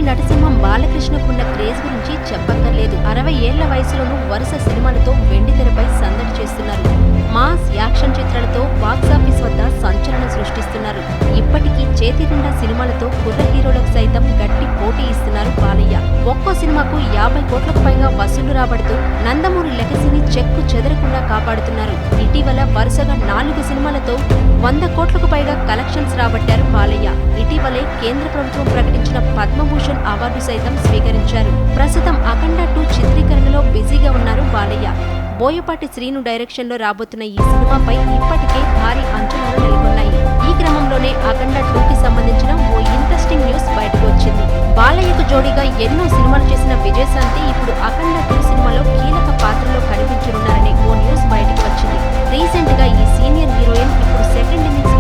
నటసింహం బాలకృష్ణకున్న craze గురించి చెప్పక్కర్లేదు. 60 ఏళ్ల వయసులోనూ వరుస సినిమాలతో వెండితెరపై సందడి చేస్తున్నారు. మాస్ యాక్షన్ చిత్రాలతో బాక్సాఫీస్ వద్ద సంచలనం సృష్టిస్తున్నారు. ఇప్పటికీ చేతి నిండా సినిమాలతో కుర్ర హీరోలకు సైతం గట్టి పోటీ ఇస్తున్నారు బాలయ్య. ఒక్కో సినిమాకు 50 కోట్లకు పైగా వసూలు రాబడుతూ నందమూరి లెగసీని చెక్కు చెదరకుండా కాపాడుతున్నారు. ఇటీవల వరుసగా 4 సినిమాలతో 100 కోట్లకు పైగా కలెక్షన్స్ రాబట్టారు బాలయ్య. ఇటీవలే కేంద్ర ప్రభుత్వం ప్రకటించిన పద్మభూషణ్ అవార్డు సైతం స్వీకరించారు. ప్రస్తుతం అఖండ 2 చిత్రీకరణలో బిజీగా ఉన్నారు బాలయ్య. బోయపాటి శ్రీను డైరెక్షన్ లో రాబోతున్న ఈ సినిమాపై ఇప్పటికే భారీ అంచనాలు నెలకొన్నాయి. ఈ క్రమంలోనే అఖండ 2కి సంబంధించిన ఓ ఇంట్రెస్టింగ్ న్యూస్ బయటకు వచ్చింది. బాలయ్యకు జోడీగా ఎన్నో సినిమాలు చేసిన విజయశాంతి ఇప్పుడు అఖండ 2 సినిమాలో కీలక పాత్రలో కనిపించనున్నారనే ఓ న్యూస్ బయటకు వచ్చింది. రీసెంట్ గా ఈ సీనియర్ హీరోయిన్ ఇప్పుడు సెకండ్ ఇన్నింగ్స్